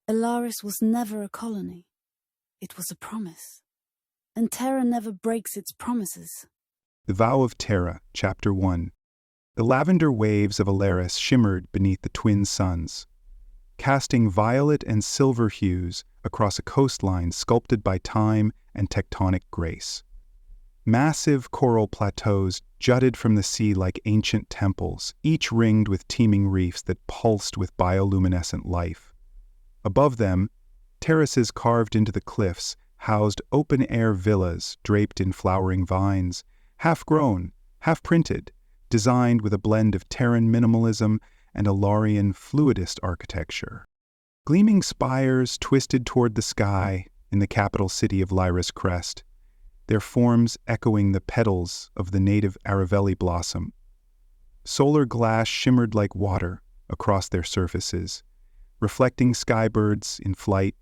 Elaris was never a colony. It was a promise. And Terra never breaks its promises. The Vow of Terra, Chapter 1. The lavender waves of Elaris shimmered beneath the twin suns, casting violet and silver hues across a coastline sculpted by time and tectonic grace. Massive coral plateaus jutted from the sea like ancient temples, each ringed with teeming reefs that pulsed with bioluminescent life. Above them, terraces carved into the cliffs housed open-air villas draped in flowering vines, half-grown, half-printed, designed with a blend of Terran minimalism and Elarian fluidist architecture. Gleaming spires twisted toward the sky in the capital city of Lyra's crest, their forms echoing the petals of the native Aravelli blossom. Solar glass shimmered like water across their surfaces, reflecting skybirds in flight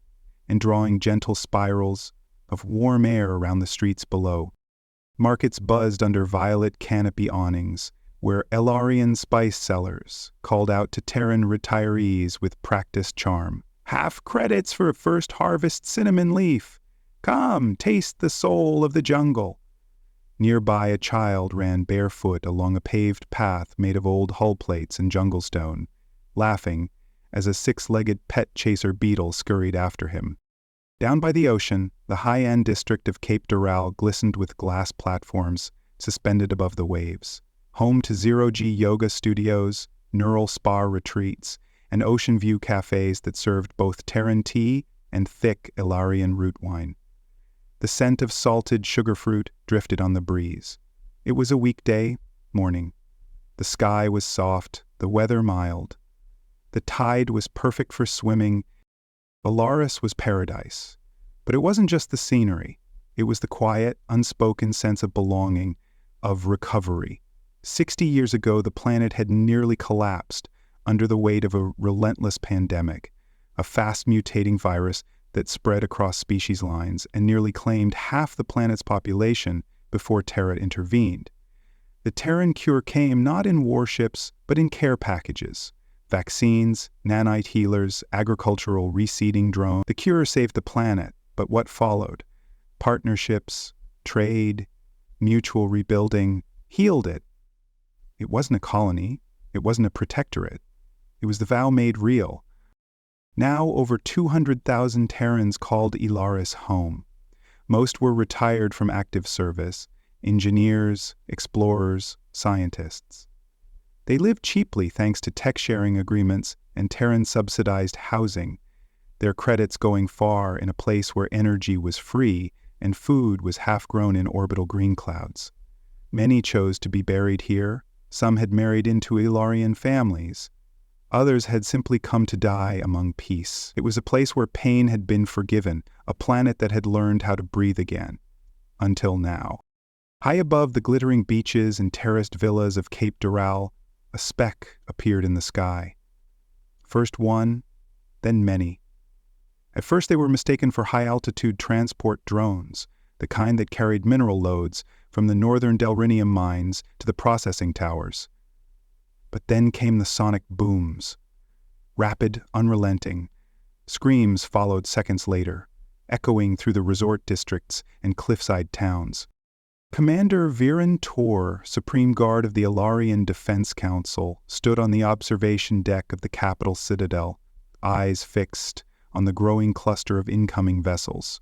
and drawing gentle spirals of warm air around the streets below. Markets buzzed under violet canopy awnings, where Elarian spice sellers called out to Terran retirees with practiced charm. "Half credits for a first harvest cinnamon leaf. Come, taste the soul of the jungle." Nearby, a child ran barefoot along a paved path made of old hull plates and jungle stone, laughing as a six-legged pet chaser beetle scurried after him. Down by the ocean, the high-end district of Cape Doral glistened with glass platforms suspended above the waves, home to zero-G yoga studios, neural spa retreats, and ocean view cafes that served both Terran tea and thick Elarian root wine. The scent of salted sugar fruit drifted on the breeze. It was a weekday morning. The sky was soft, the weather mild. The tide was perfect for swimming. Elaris was paradise. But it wasn't just the scenery. It was the quiet, unspoken sense of belonging, of recovery. 60 years ago, the planet had nearly collapsed under the weight of a relentless pandemic, a fast-mutating virus that spread across species lines and nearly claimed half the planet's population before Terra intervened. The Terran cure came not in warships, but in care packages. Vaccines, nanite healers, agricultural reseeding drones. The cure saved the planet, but what followed? Partnerships, trade, mutual rebuilding, healed it. It wasn't a colony. It wasn't a protectorate. It was the vow made real. Now over 200,000 Terrans called Elaris home. Most were retired from active service, engineers, explorers, scientists. They lived cheaply thanks to tech-sharing agreements and Terran-subsidized housing, their credits going far in a place where energy was free and food was half-grown in orbital green clouds. Many chose to be buried here. Some had married into Elarian families. Others had simply come to die among peace. It was a place where pain had been forgiven, a planet that had learned how to breathe again. Until now. High above the glittering beaches and terraced villas of Cape Doral, a speck appeared in the sky. First one, then many. At first they were mistaken for high-altitude transport drones, the kind that carried mineral loads from the northern Delrinium mines to the processing towers. But then came the sonic booms. Rapid, unrelenting. Screams followed seconds later, echoing through the resort districts and cliffside towns. Commander Viren Tor, Supreme Guard of the Elarian Defense Council, stood on the observation deck of the capital citadel, eyes fixed on the growing cluster of incoming vessels.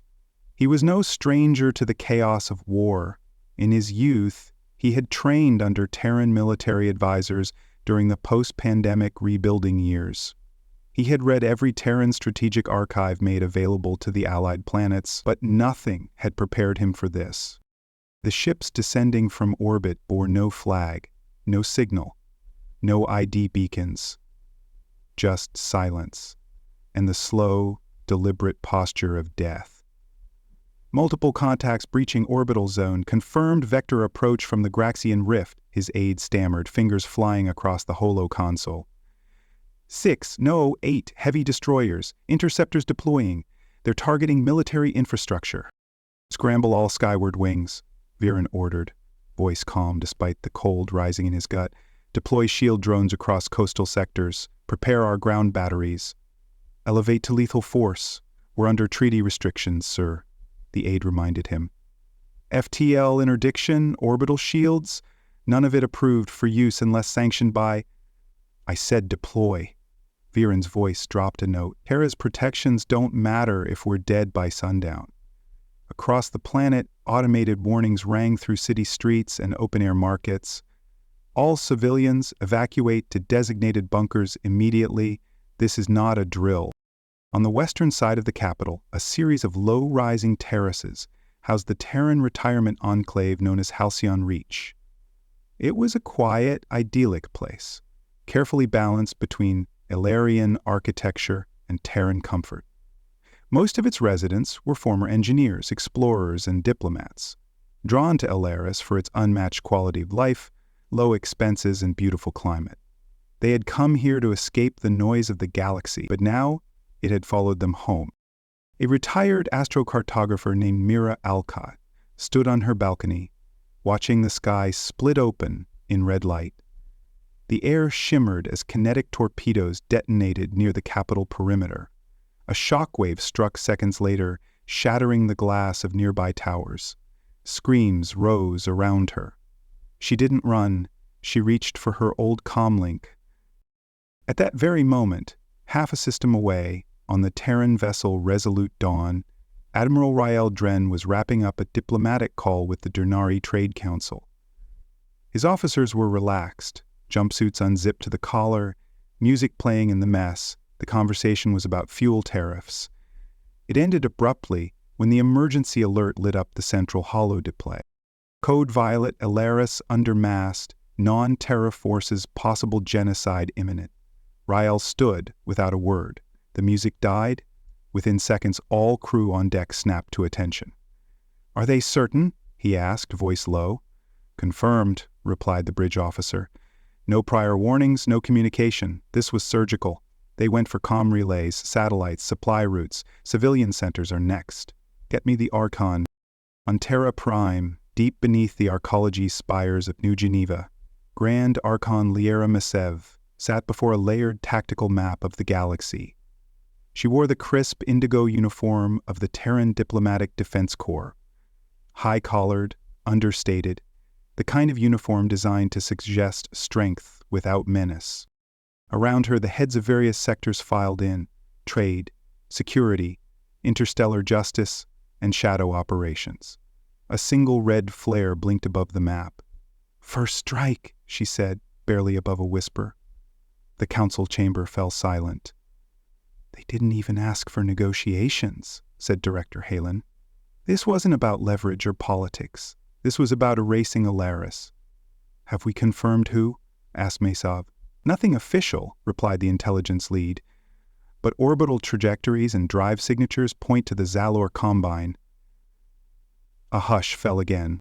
He was no stranger to the chaos of war. In his youth, he had trained under Terran military advisors during the post-pandemic rebuilding years. He had read every Terran strategic archive made available to the Allied planets, but nothing had prepared him for this. The ships descending from orbit bore no flag, no signal, no ID beacons, just silence, and the slow, deliberate posture of death. Multiple contacts breaching orbital zone confirmed vector approach from the Graxian Rift, his aide stammered, fingers flying across the holo console. 8 heavy destroyers, interceptors deploying. They're targeting military infrastructure. Scramble all skyward wings, Viren ordered, voice calm despite the cold rising in his gut. Deploy shield drones across coastal sectors. Prepare our ground batteries. Elevate to lethal force. We're under treaty restrictions, sir, the aide reminded him. FTL interdiction, orbital shields, none of it approved for use unless sanctioned by... I said deploy. Viren's voice dropped a note. Terra's protections don't matter if we're dead by sundown. Across the planet, automated warnings rang through city streets and open-air markets. All civilians evacuate to designated bunkers immediately. This is not a drill. On the western side of the capital, a series of low-rising terraces housed the Terran retirement enclave known as Halcyon Reach. It was a quiet, idyllic place, carefully balanced between Elarian architecture and Terran comfort. Most of its residents were former engineers, explorers, and diplomats, drawn to Elaris for its unmatched quality of life, low expenses, and beautiful climate. They had come here to escape the noise of the galaxy, but now it had followed them home. A retired astrocartographer named Mira Alcott stood on her balcony, watching the sky split open in red light. The air shimmered as kinetic torpedoes detonated near the capital perimeter. A shockwave struck seconds later, shattering the glass of nearby towers. Screams rose around her. She didn't run. She reached for her old comlink. At that very moment, half a system away, on the Terran vessel Resolute Dawn, Admiral Rael Dren was wrapping up a diplomatic call with the Durnari Trade Council. His officers were relaxed, jumpsuits unzipped to the collar, music playing in the mess. The conversation was about fuel tariffs. It ended abruptly when the emergency alert lit up the central holodisplay. Code Violet, Elaris under mast, non-Terra forces, possible genocide imminent. Rael stood without a word. The music died. Within seconds, all crew on deck snapped to attention. "Are they certain?" he asked, voice low. "Confirmed," replied the bridge officer. "No prior warnings, no communication. This was surgical. They went for comm relays, satellites, supply routes. Civilian centers are next. Get me the Archon." On Terra Prime, deep beneath the arcology spires of New Geneva, Grand Archon Liera Masev sat before a layered tactical map of the galaxy. She wore the crisp indigo uniform of the Terran Diplomatic Defense Corps. High-collared, understated, the kind of uniform designed to suggest strength without menace. Around her, the heads of various sectors filed in: trade, security, interstellar justice, and shadow operations. A single red flare blinked above the map. "First strike," she said, barely above a whisper. The council chamber fell silent. "They didn't even ask for negotiations," said Director Halen. "This wasn't about leverage or politics. This was about erasing Elaris." "Have we confirmed who?" asked Masav. "Nothing official," replied the intelligence lead, "but orbital trajectories and drive signatures point to the Xalor Combine." A hush fell again.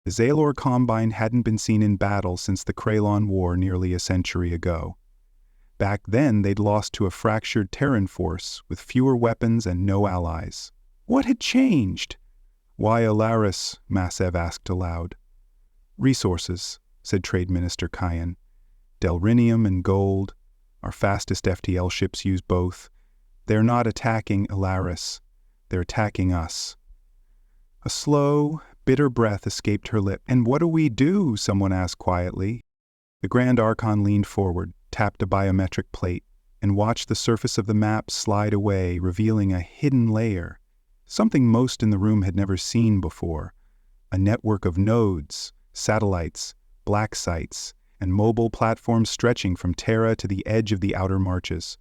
The Xalor Combine hadn't been seen in battle since the Kralon War nearly a century ago. Back then, they'd lost to a fractured Terran force with fewer weapons and no allies. What had changed? "Why Elaris?" Masev asked aloud. "Resources," said Trade Minister Kyan. "Delrinium and gold. Our fastest FTL ships use both. They're not attacking Elaris. They're attacking us." A slow, bitter breath escaped her lip. "And what do we do?" someone asked quietly. The Grand Archon leaned forward, tapped a biometric plate, and watched the surface of the map slide away, revealing a hidden layer, something most in the room had never seen before: a network of nodes, satellites, black sites, and mobile platforms stretching from Terra to the edge of the outer marches.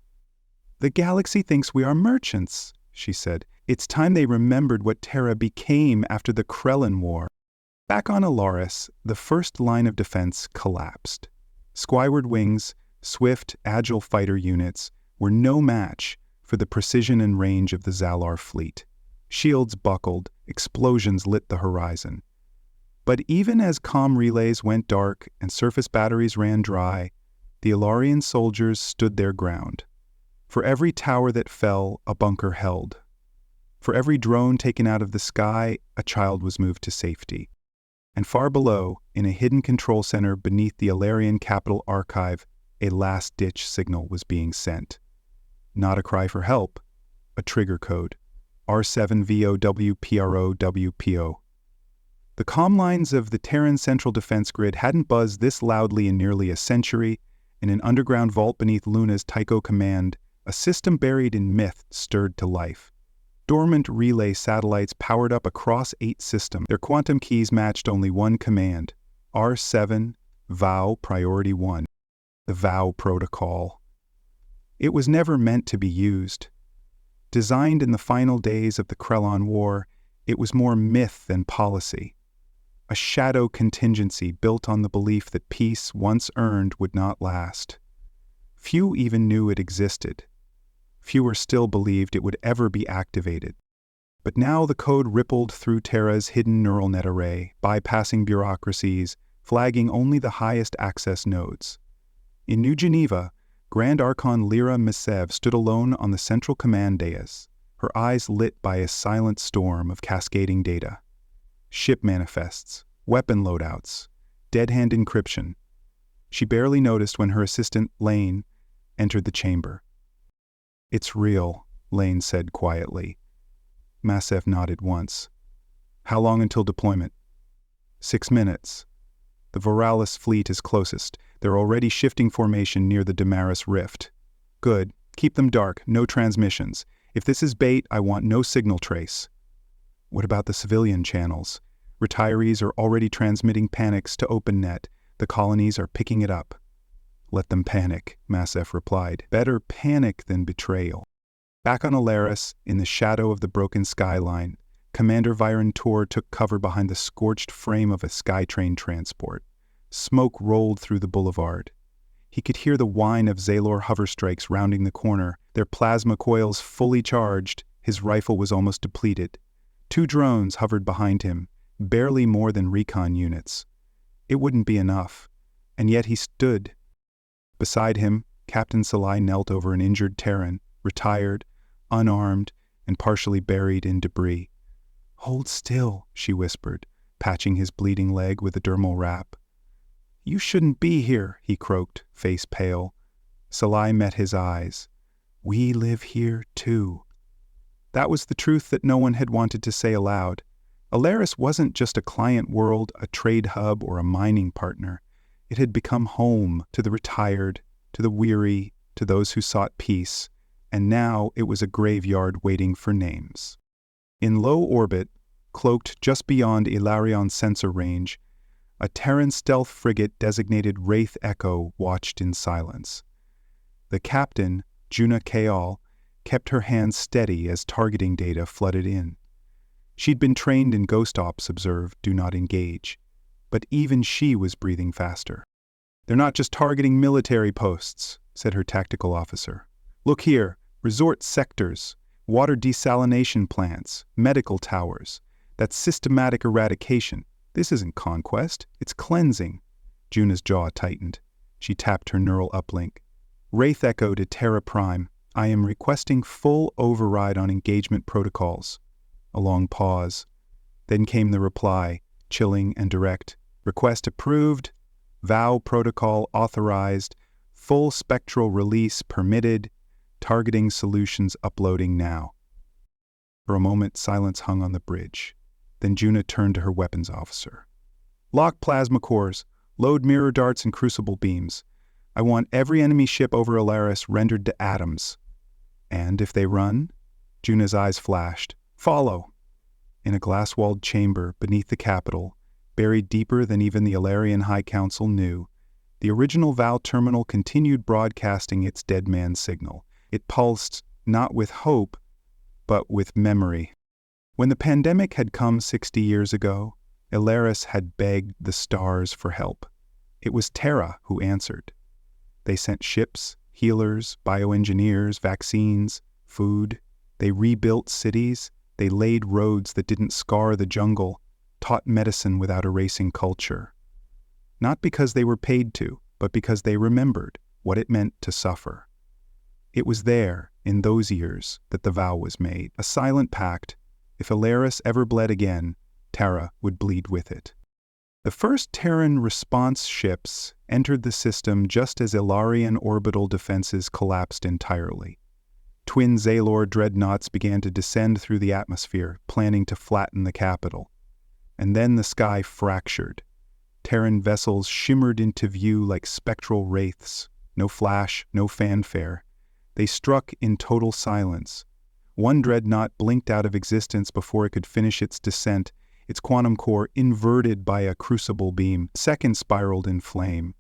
"The galaxy thinks we are merchants," she said. "It's time they remembered what Terra became after the Krellin War." Back on Elaris, the first line of defense collapsed. Skyward wings, swift, agile fighter units, were no match for the precision and range of the Xalor fleet. Shields buckled, explosions lit the horizon. But even as comm relays went dark and surface batteries ran dry, the Elarian soldiers stood their ground. For every tower that fell, a bunker held. For every drone taken out of the sky, a child was moved to safety. And far below, in a hidden control center beneath the Elarian capital archive, a last-ditch signal was being sent. Not a cry for help, a trigger code. R7VOWPROWPO. The comm lines of the Terran Central Defense Grid hadn't buzzed this loudly in nearly a century. In an underground vault beneath Luna's Tycho command, a system buried in myth stirred to life. Dormant relay satellites powered up across 8 systems. Their quantum keys matched only one command, R7, Vow Priority 1, the Vow Protocol. It was never meant to be used. Designed in the final days of the Krellon War, it was more myth than policy. A shadow contingency built on the belief that peace, once earned, would not last. Few even knew it existed. Fewer still believed it would ever be activated. But now the code rippled through Terra's hidden neural net array, bypassing bureaucracies, flagging only the highest access nodes. In New Geneva, Grand Archon Lyra Misev stood alone on the central command dais, her eyes lit by a silent storm of cascading data. Ship manifests, weapon loadouts, dead-hand encryption. She barely noticed when her assistant, Lane, entered the chamber. "It's real," Lane said quietly. Misev nodded once. "How long until deployment?" 6 minutes. The Voralis fleet is closest. They're already shifting formation near the Damaris Rift. "Good. Keep them dark, no transmissions. If this is bait, I want no signal trace." "What about the civilian channels? Retirees are already transmitting panics to OpenNet. The colonies are picking it up." "Let them panic," Misev replied. "Better panic than betrayal." Back on Elaris, in the shadow of the broken skyline, Commander Viren Tor took cover behind the scorched frame of a Skytrain transport. Smoke rolled through the boulevard. He could hear the whine of Xalor hoverstrikes rounding the corner, their plasma coils fully charged. His rifle was almost depleted. 2 drones hovered behind him, barely more than recon units. It wouldn't be enough, and yet he stood. Beside him, Captain Salai knelt over an injured Terran, retired, unarmed, and partially buried in debris. "Hold still," she whispered, patching his bleeding leg with a dermal wrap. "You shouldn't be here," he croaked, face pale. Salai met his eyes. "We live here, too." That was the truth that no one had wanted to say aloud. Elaris wasn't just a client world, a trade hub, or a mining partner. It had become home to the retired, to the weary, to those who sought peace, and now it was a graveyard waiting for names. In low orbit, cloaked just beyond Ilarion sensor range, a Terran stealth frigate designated Wraith Echo watched in silence. The captain, Juna Kaal, kept her hands steady as targeting data flooded in. She'd been trained in Ghost Ops Observe, Do Not Engage, but even she was breathing faster. "They're not just targeting military posts," said her tactical officer. "Look here, resort sectors, water desalination plants, medical towers. That's systematic eradication. This isn't conquest, it's cleansing." Juna's jaw tightened. She tapped her neural uplink. "Wraith Echo to Terra Prime. I am requesting full override on engagement protocols." A long pause. Then came the reply, chilling and direct. "Request approved. Vow Protocol authorized. Full spectral release permitted. Targeting solutions uploading now." For a moment, silence hung on the bridge. Then Juna turned to her weapons officer. "Lock plasma cores. Load mirror darts and crucible beams. I want every enemy ship over Elaris rendered to atoms." "And if they run?" Juna's eyes flashed. "Follow." In a glass-walled chamber beneath the capital, buried deeper than even the Ilarian High Council knew, the original Vow terminal continued broadcasting its dead man signal. It pulsed, not with hope, but with memory. When the pandemic had come 60 years ago, Elaris had begged the stars for help. It was Terra who answered. They sent ships, healers, bioengineers, vaccines, food. They rebuilt cities. They laid roads that didn't scar the jungle, taught medicine without erasing culture. Not because they were paid to, but because they remembered what it meant to suffer. It was there, in those years, that the vow was made, a silent pact. If Elaris ever bled again, Terra would bleed with it. The first Terran response ships entered the system just as Ilarian orbital defenses collapsed entirely. Twin Xalor dreadnoughts began to descend through the atmosphere, planning to flatten the capital. And then the sky fractured. Terran vessels shimmered into view like spectral wraiths. No flash, no fanfare. They struck in total silence. One dreadnought blinked out of existence before it could finish its descent, its quantum core inverted by a crucible beam. Second spiraled in flame,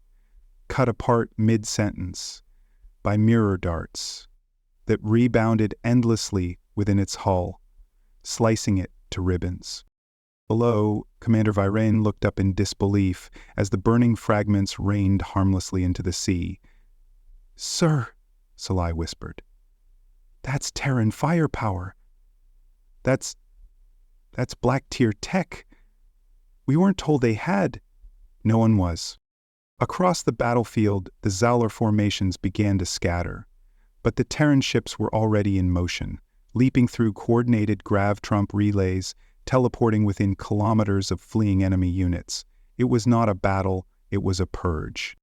cut apart mid-sentence by mirror darts that rebounded endlessly within its hull, slicing it to ribbons. Below, Commander Viren looked up in disbelief as the burning fragments rained harmlessly into the sea. "Sir," Salai whispered, "that's Terran firepower. That's Black Tier tech. We weren't told they had." No one was. Across the battlefield, the Xalor formations began to scatter, but the Terran ships were already in motion, leaping through coordinated grav-trump relays, teleporting within kilometers of fleeing enemy units. It was not a battle, it was a purge.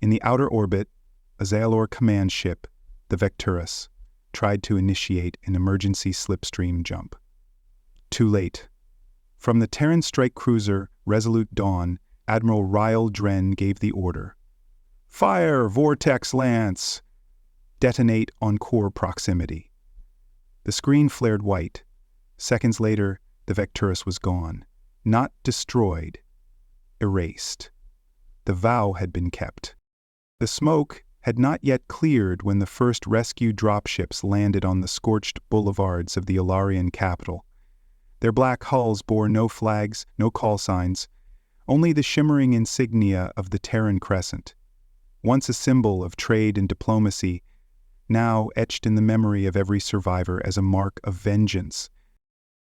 In the outer orbit, a Xalor command ship, the Vecturus, tried to initiate an emergency slipstream jump. Too late. From the Terran strike cruiser Resolute Dawn, Admiral Ryle Dren gave the order. "Fire, Vortex Lance! Detonate on core proximity." The screen flared white. Seconds later, the Vecturus was gone. Not destroyed. Erased. The vow had been kept. The smoke had not yet cleared when the first rescue dropships landed on the scorched boulevards of the Elarian capital. Their black hulls bore no flags, no call signs, only the shimmering insignia of the Terran crescent, once a symbol of trade and diplomacy, now etched in the memory of every survivor as a mark of vengeance.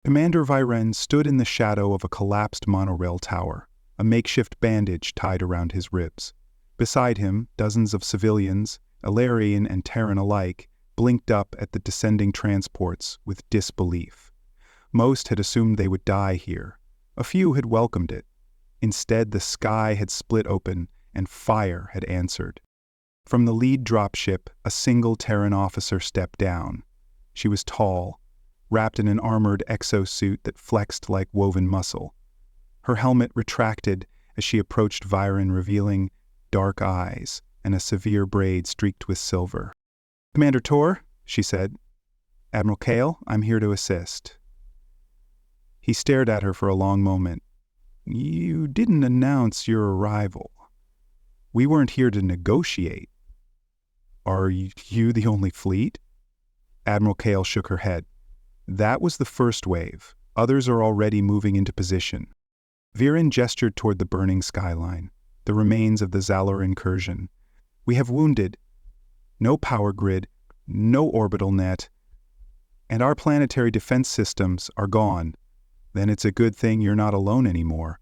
Commander Viren stood in the shadow of a collapsed monorail tower, a makeshift bandage tied around his ribs. Beside him, dozens of civilians, Elarian and Terran alike, blinked up at the descending transports with disbelief. Most had assumed they would die here. A few had welcomed it. Instead, the sky had split open and fire had answered. From the lead dropship, a single Terran officer stepped down. She was tall, wrapped in an armored exosuit that flexed like woven muscle. Her helmet retracted as she approached Viren, revealing dark eyes and a severe braid streaked with silver. "Commander Tor," she said. "Admiral Kale, I'm here to assist." He stared at her for a long moment. "You didn't announce your arrival. We weren't here to negotiate. Are you the only fleet?" Admiral Kale shook her head. "That was the first wave. Others are already moving into position." Viren gestured toward the burning skyline, the remains of the Xalor incursion. "We have wounded. No power grid, no orbital net, and our planetary defense systems are gone. Then it's a good thing you're not alone anymore."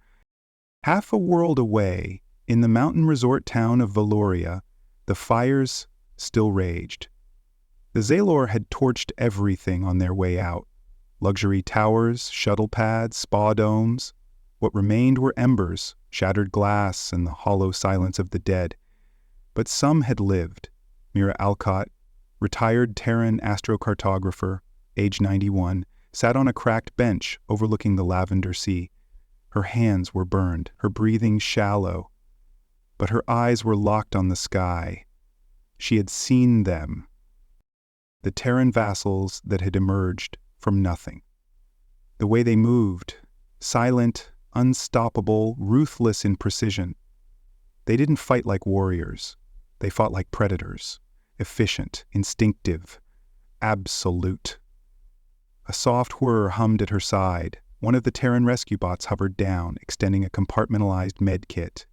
Half a world away, in the mountain resort town of Valoria, the fires still raged. The Xalor had torched everything on their way out. Luxury towers, shuttle pads, spa domes. What remained were embers, shattered glass, and the hollow silence of the dead. But some had lived. Mira Alcott, retired Terran astrocartographer, age 91, sat on a cracked bench overlooking the lavender sea. Her hands were burned, her breathing shallow, but her eyes were locked on the sky. She had seen them, the Terran vassals that had emerged from nothing. The way they moved, silent, unstoppable, ruthless in precision. They didn't fight like warriors. They fought like predators, efficient, instinctive, absolute. A soft whir hummed at her side. One of the Terran rescue bots hovered down, extending a compartmentalized med kit.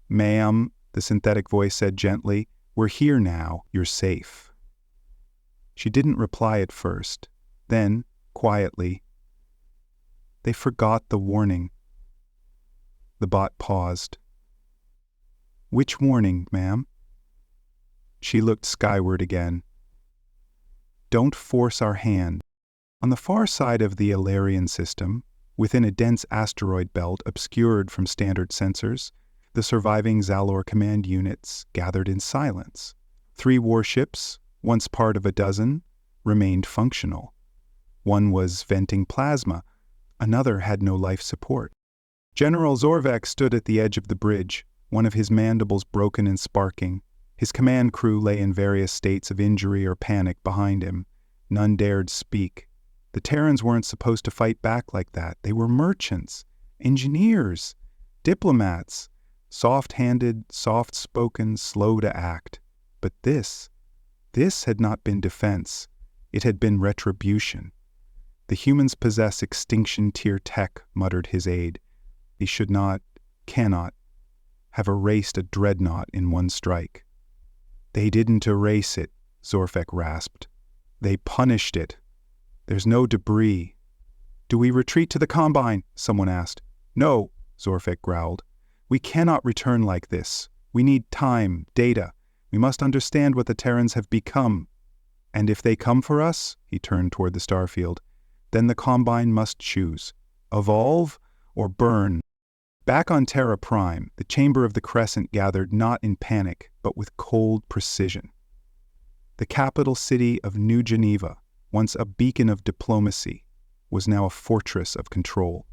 "Ma'am," the synthetic voice said gently, "we're here now. You're safe." She didn't reply at first. Then, quietly, "They forgot the warning." The bot paused. "Which warning, ma'am?" She looked skyward again. "Don't force our hand." On the far side of the Elarian system, within a dense asteroid belt obscured from standard sensors, the surviving Xalor command units gathered in silence. 3 warships, once part of a dozen, remained functional. One was venting plasma, another had no life support. General Zorvek stood at the edge of the bridge, one of his mandibles broken and sparking. His command crew lay in various states of injury or panic behind him. None dared speak. The Terrans weren't supposed to fight back like that. They were merchants, engineers, diplomats, soft-handed, soft-spoken, slow to act. But this had not been defense. It had been retribution. The humans possess extinction tier tech, muttered his aide. He should not, cannot, have erased a dreadnought in one strike. They didn't erase it, Zorfek rasped. They punished it. There's no debris. Do we retreat to the Combine? Someone asked. No, Zorfek growled. We cannot return like this. We need time, data. We must understand what the Terrans have become. And if they come for us, he turned toward the starfield, then the Combine must choose. Evolve or burn. Back on Terra Prime, the chamber of the Crescent gathered not in panic, but with cold precision. The capital city of New Geneva, once a beacon of diplomacy, was now a fortress of control.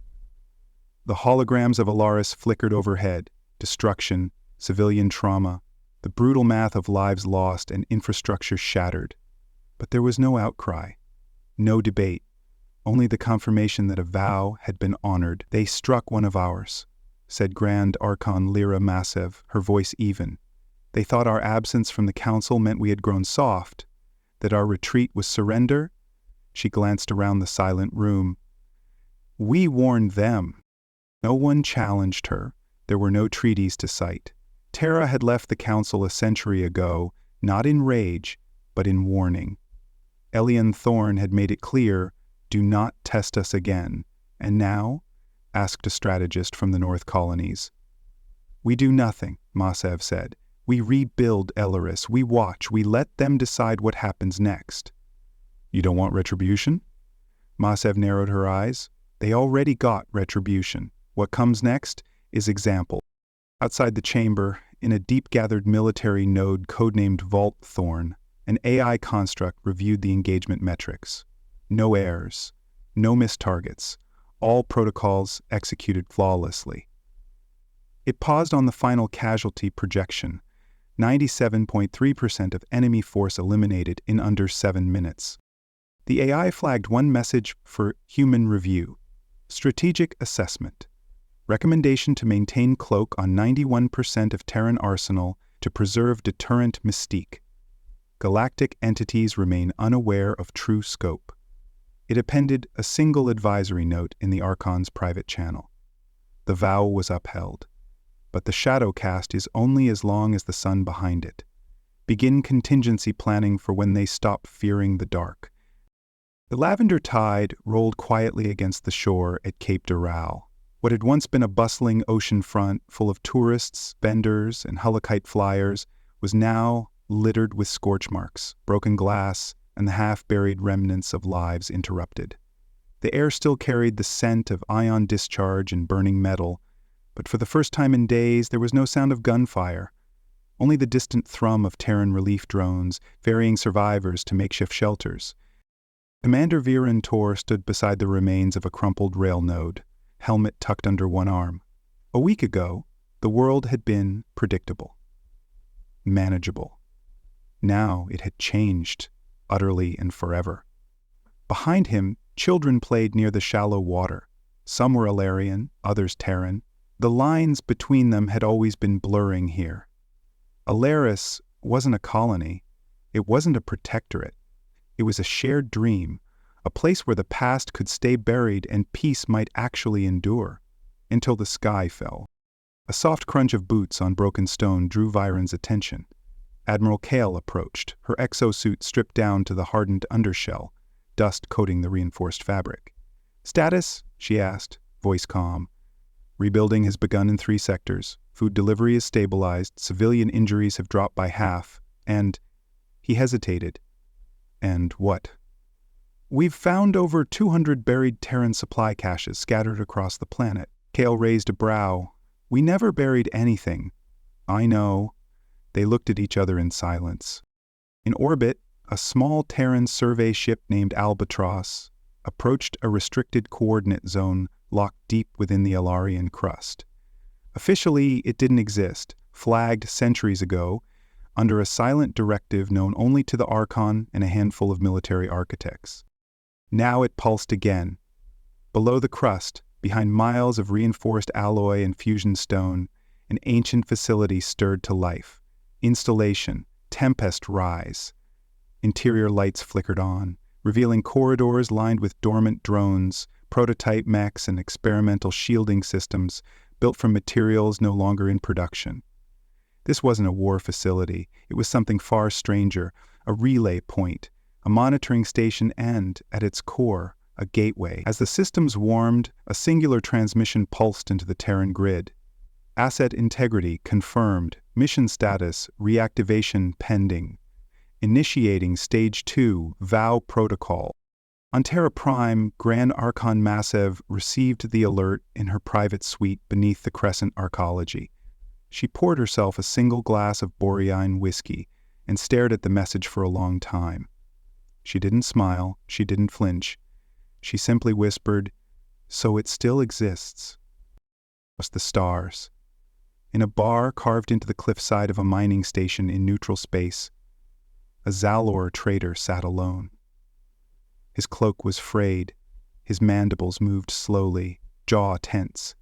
The holograms of Elaris flickered overhead, destruction, civilian trauma, the brutal math of lives lost and infrastructure shattered. But there was no outcry, no debate, only the confirmation that a vow had been honored. They struck one of ours, said Grand Archon Lyra Massev, her voice even. They thought our absence from the council meant we had grown soft, that our retreat was surrender. She glanced around the silent room. We warned them. No one challenged her. There were no treaties to cite. Terra had left the council a century ago, not in rage, but in warning. Elian Thorne had made it clear, do not test us again. And now? Asked a strategist from the North Colonies. We do nothing, Massev said. We rebuild Elaris. We watch. We let them decide what happens next. You don't want retribution? Massev narrowed her eyes. They already got retribution. What comes next is example. Outside the chamber, in a deep-gathered military node codenamed Vault Thorn, an AI construct reviewed the engagement metrics. No errors, no missed targets, all protocols executed flawlessly. It paused on the final casualty projection, 97.3% of enemy force eliminated in under 7 minutes. The AI flagged one message for human review, strategic assessment, recommendation to maintain cloak on 91% of Terran arsenal to preserve deterrent mystique. Galactic entities remain unaware of true scope. It appended a single advisory note in the Archon's private channel. The vow was upheld, but the shadow cast is only as long as the sun behind it. Begin contingency planning for when they stop fearing the dark. The lavender tide rolled quietly against the shore at Cape Doral. What had once been a bustling ocean front full of tourists, benders, and Hullakite flyers was now littered with scorch marks, broken glass, and the half-buried remnants of lives interrupted. The air still carried the scent of ion discharge and burning metal, but for the first time in days there was no sound of gunfire, only the distant thrum of Terran relief drones ferrying survivors to makeshift shelters. Commander Viren Tor stood beside the remains of a crumpled rail node, helmet tucked under one arm. A week ago, the world had been predictable, manageable. Now it had changed, utterly and forever. Behind him, children played near the shallow water. Some were Elarian, others Terran. The lines between them had always been blurring here. Elaris wasn't a colony. It wasn't a protectorate. It was a shared dream, a place where the past could stay buried and peace might actually endure, until the sky fell. A soft crunch of boots on broken stone drew Viren's attention. Admiral Kale approached, her exosuit stripped down to the hardened undershell, dust coating the reinforced fabric. Status? She asked, voice calm. Rebuilding has begun in 3 sectors. Food delivery is stabilized, civilian injuries have dropped by half, and... He hesitated. And what? We've found over 200 buried Terran supply caches scattered across the planet. Kale raised a brow. We never buried anything. I know. They looked at each other in silence. In orbit, a small Terran survey ship named Albatross approached a restricted coordinate zone locked deep within the Elarian crust. Officially, it didn't exist, flagged centuries ago, under a silent directive known only to the Archon and a handful of military architects. Now it pulsed again. Below the crust, behind miles of reinforced alloy and fusion stone, an ancient facility stirred to life. Installation, tempest rise. Interior lights flickered on, revealing corridors lined with dormant drones, prototype mechs, and experimental shielding systems built from materials no longer in production. This wasn't a war facility. It was something far stranger, a relay point, a monitoring station and, at its core, a gateway. As the systems warmed, a singular transmission pulsed into the Terran grid. Asset integrity confirmed. Mission status, reactivation pending. Initiating Stage 2, Vow Protocol. On Terra Prime, Grand Archon Massive received the alert in her private suite beneath the Crescent Arcology. She poured herself a single glass of Borean whiskey and stared at the message for a long time. She didn't smile, she didn't flinch. She simply whispered, "So it still exists." Across the stars. In a bar carved into the cliffside of a mining station in neutral space, a Xalor trader sat alone. His cloak was frayed, his mandibles moved slowly, jaw tense.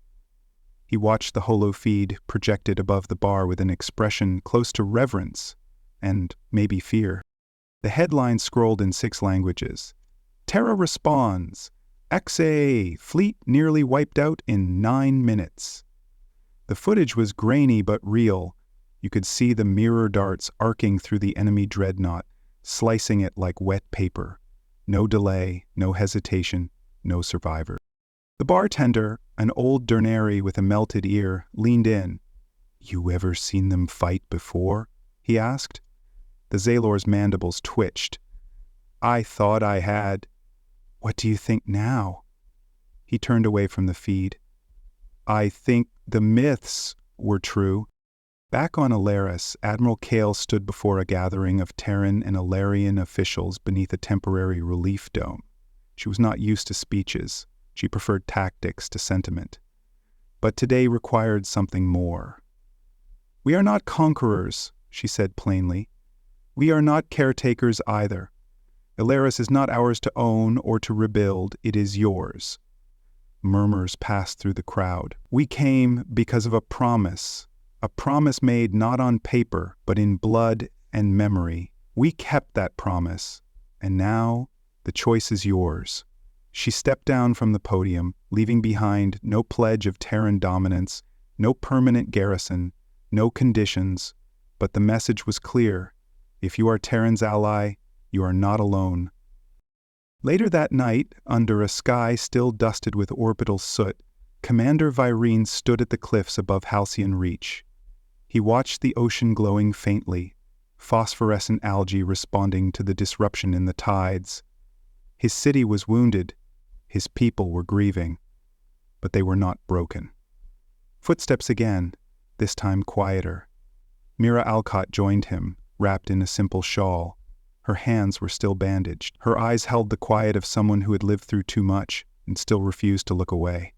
He watched the holofeed projected above the bar with an expression close to reverence and maybe fear. The headline scrolled in 6 languages. Terra responds. XA, fleet nearly wiped out in 9 minutes. The footage was grainy but real. You could see the mirror darts arcing through the enemy dreadnought, slicing it like wet paper. No delay, no hesitation, no survivor. The bartender, an old Durnari with a melted ear, leaned in. "You ever seen them fight before?" he asked. The Xalor's mandibles twitched. "I thought I had." "What do you think now?" He turned away from the feed. "I think the myths were true." Back on Elaris, Admiral Kale stood before a gathering of Terran and Elarian officials beneath a temporary relief dome. She was not used to speeches. She preferred tactics to sentiment. But today required something more. "We are not conquerors," she said plainly. "We are not caretakers either. Elaris is not ours to own or to rebuild, it is yours." Murmurs passed through the crowd. "We came because of a promise made not on paper, but in blood and memory. We kept that promise, and now the choice is yours." She stepped down from the podium, leaving behind no pledge of Terran dominance, no permanent garrison, no conditions, but the message was clear. If you are Terran's ally, you are not alone. Later that night, under a sky still dusted with orbital soot, Commander Virene stood at the cliffs above Halcyon Reach. He watched the ocean glowing faintly, phosphorescent algae responding to the disruption in the tides. His city was wounded, his people were grieving, but they were not broken. Footsteps again, this time quieter. Mira Alcott joined him, wrapped in a simple shawl. Her hands were still bandaged. Her eyes held the quiet of someone who had lived through too much and still refused to look away.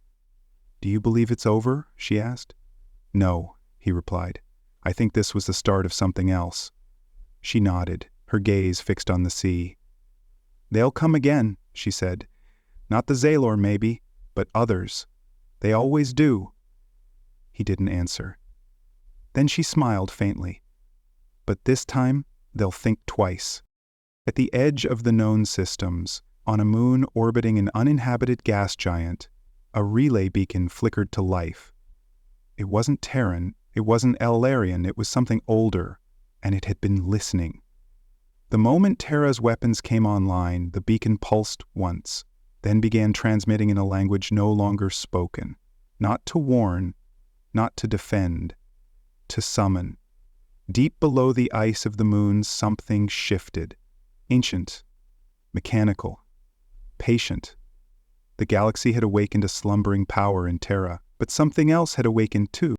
"Do you believe it's over?" she asked. "No," he replied. "I think this was the start of something else." She nodded, her gaze fixed on the sea. "They'll come again," she said. "Not the Xalor, maybe, but others. They always do." He didn't answer. Then she smiled faintly. "But this time, they'll think twice." At the edge of the known systems, on a moon orbiting an uninhabited gas giant, a relay beacon flickered to life. It wasn't Terran, it wasn't Elarian, it was something older, and it had been listening. The moment Terra's weapons came online, the beacon pulsed once, then began transmitting in a language no longer spoken. Not to warn, not to defend, to summon. Deep below the ice of the moon, something shifted. Ancient, mechanical, patient. The galaxy had awakened a slumbering power in Terra, but something else had awakened too.